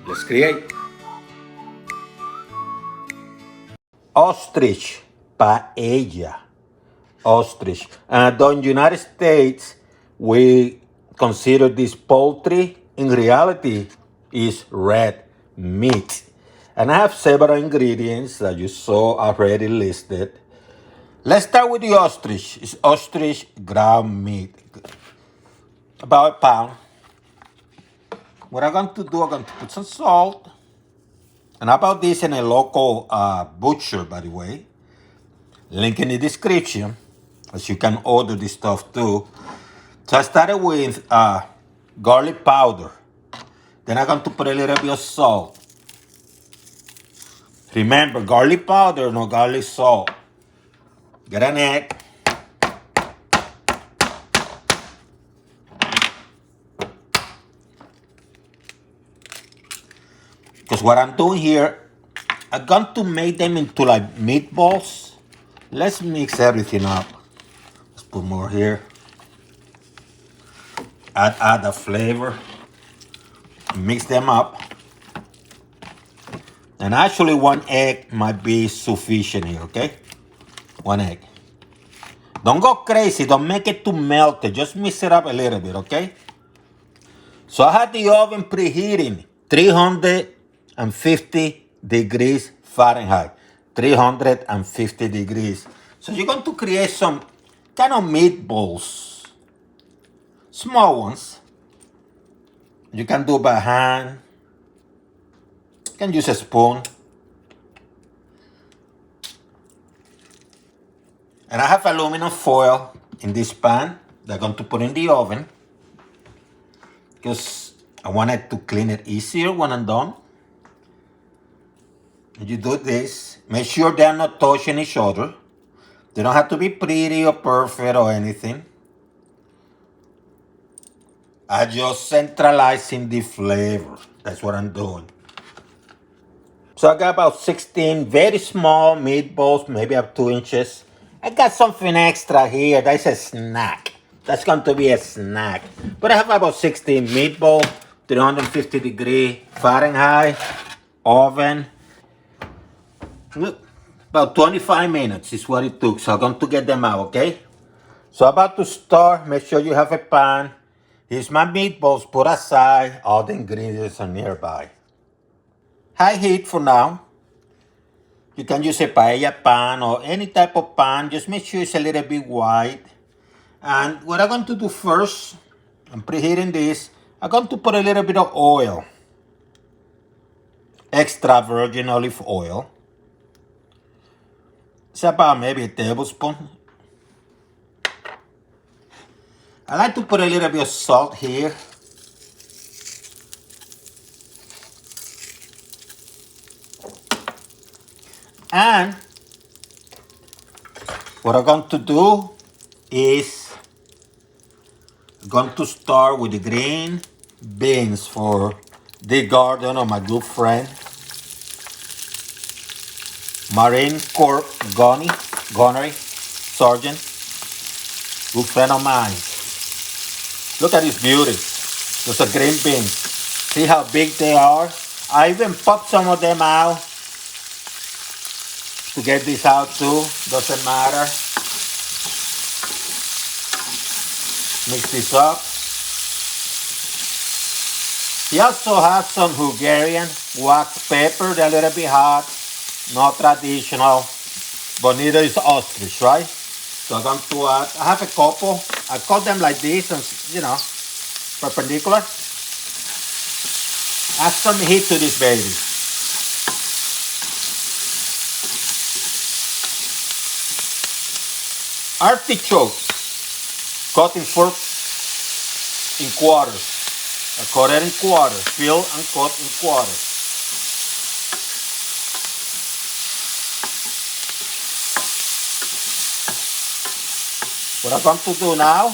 Let's create. Ostrich Paella. Ostrich. And in the United States, we consider this poultry. In reality, is red meat. And I have several ingredients that you saw already listed. Let's start with the ostrich. It's ostrich ground meat. About a pound. What I'm going to do, I'm going to put some salt. And I bought this in a local butcher, by the way. Link in the description, as you can order this stuff too. So I started with garlic powder. Then I'm going to put a little bit of salt. Remember, garlic powder, no garlic salt. Get an egg. Because what I'm doing here, I'm going to make them into like meatballs. Let's mix everything up. Let's put more here. Add the flavor. Mix them up. And actually one egg might be sufficient here, okay? One egg. Don't go crazy, don't make it too melted. Just mix it up a little bit, okay? So I had the oven preheating, 350 degrees Fahrenheit. 350 degrees. So you're going to create some kind of meatballs. Small ones. You can do by hand. You can use a spoon. And I have aluminum foil in this pan that I'm going to put in the oven because I wanted to clean it easier when I'm done. You do this, make sure they're not touching each other. They don't have to be pretty or perfect or anything. I just centralizing the flavor. That's what I'm doing. So I got about 16 very small meatballs, maybe up 2 inches. I got something extra here. That's a snack. That's going to be a snack. But I have about 16 meatballs, 350 degree Fahrenheit, oven. Look, about 25 minutes is what it took. So I'm going to get them out, okay? So about to start, make sure you have a pan. Here's my meatballs put aside. All the ingredients are nearby. High heat for now. You can use a paella pan or any type of pan. Just make sure it's a little bit wide. And what I'm going to do first, I'm preheating this. I'm going to put a little bit of oil. Extra virgin olive oil. It's about maybe a tablespoon. I like to put a little bit of salt here. And what I'm going to do is I'm going to start with the green beans for the garden of my good friend Marine Corps Gunnery Sergeant, good friend of mine. Look at this beauty. Those are green beans. See how big they are? I even popped some of them out to get this out too. Doesn't matter. Mix this up. He also has some Hungarian wax pepper. They're a little bit hot. Not traditional, but neither is ostrich, right? So I'm going to add, I have a couple. I cut them like this and, perpendicular. Add some heat to this baby. Artichokes, cut in quarters. I cut it in quarters, peel and cut in quarters. What I'm going to do now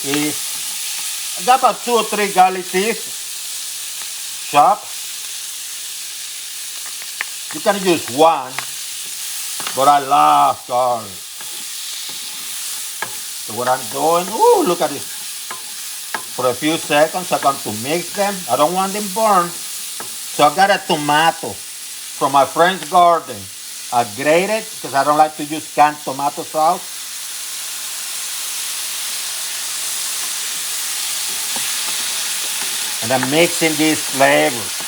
is I got about 2 or 3 garlic teeth chopped. You can use one, but I love garlic. So what I'm doing, ooh, look at this. for a few seconds. I'm going to mix them. I don't want them burned. So I got a tomato from my friend's garden. I grate it because I don't like to use canned tomato sauce. And I'm mixing these flavors.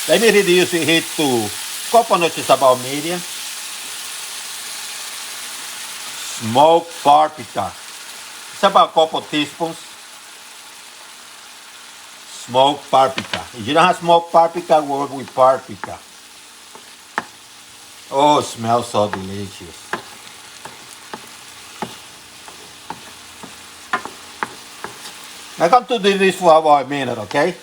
Let me reduce the heat to couple notches about medium. Smoked paprika. It's about a couple teaspoons. Smoked paprika. If you don't have smoked paprika, work with paprika. Oh, it smells so delicious. I'm going to do this for about a minute, okay?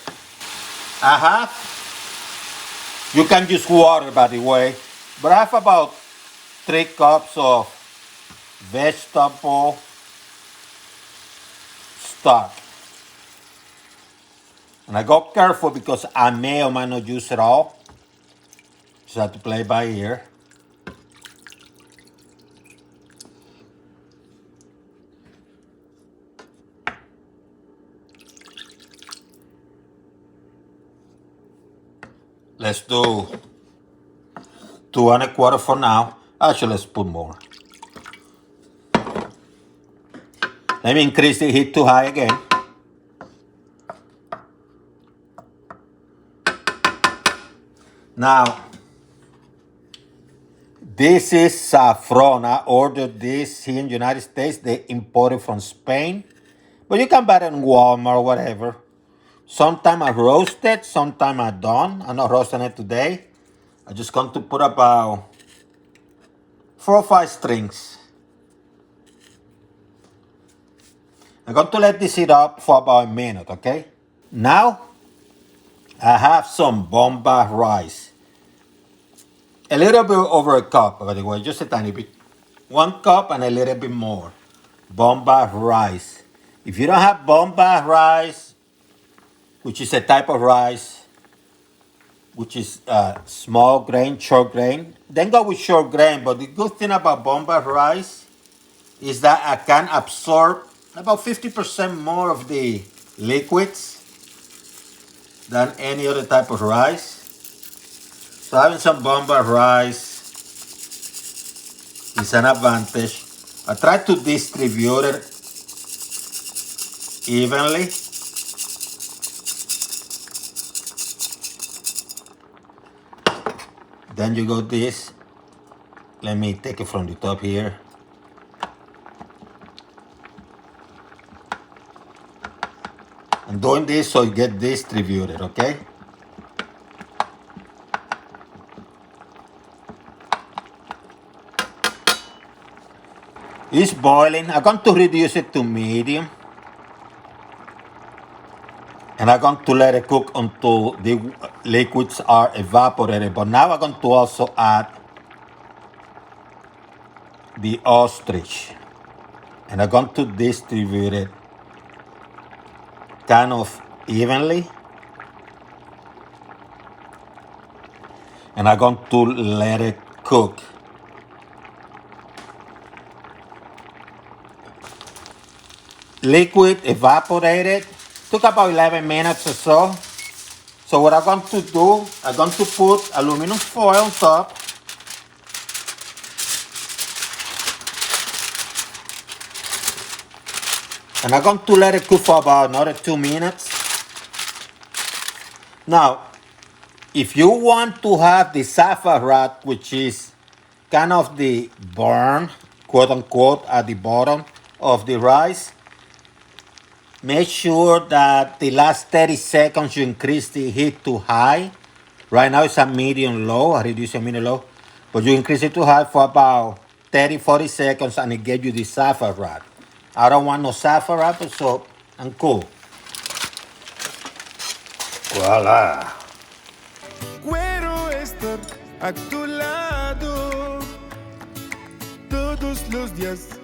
You can use water, by the way. But I have about 3 cups of vegetable stock. And I got careful because I may or may not use it all. Just have to play by ear. Let's do 2 1/4 for now. Actually, let's put more. Let me increase the heat to high again. Now, this is saffron. I ordered this here in the United States. They imported from Spain. But you can buy it in Walmart or whatever. Sometimes I roast it, sometimes I don't. I'm not roasting it today. I'm just going to put about 4 or 5 strings. I'm going to let this heat up for about a minute, okay? Now, I have some bomba rice. A little bit over a cup, by the way, just a tiny bit. 1 cup and a little bit more. Bomba rice. If you don't have bomba rice, which is a type of rice, which is small grain, short grain, then go with short grain. But the good thing about bomba rice is that I can absorb about 50% more of the liquids than any other type of rice. So having some bomba rice is an advantage. I try to distribute it evenly. Then you got this. Let me take it from the top here. I'm doing this so it gets distributed, okay? It's boiling. I'm going to reduce it to medium. And I'm going to let it cook until the liquids are evaporated. But now I'm going to also add the ostrich. And I'm going to distribute it kind of evenly. And I'm going to let it cook. Liquid evaporated. Took about 11 minutes or so. So what I'm going to do, I'm going to put aluminum foil on top. And I'm going to let it cook for about another 2 minutes. Now, if you want to have the saffron, which is kind of the burn, quote unquote, at the bottom of the rice, make sure that the last 30 seconds you increase the heat to high. Right now it's a medium low, I reduce it medium low. But you increase it to high for about 30, 40 seconds and it gives you the saffron. I don't want no saffron, so I'm cool. Voila. Quiero estar a tu lado todos los días.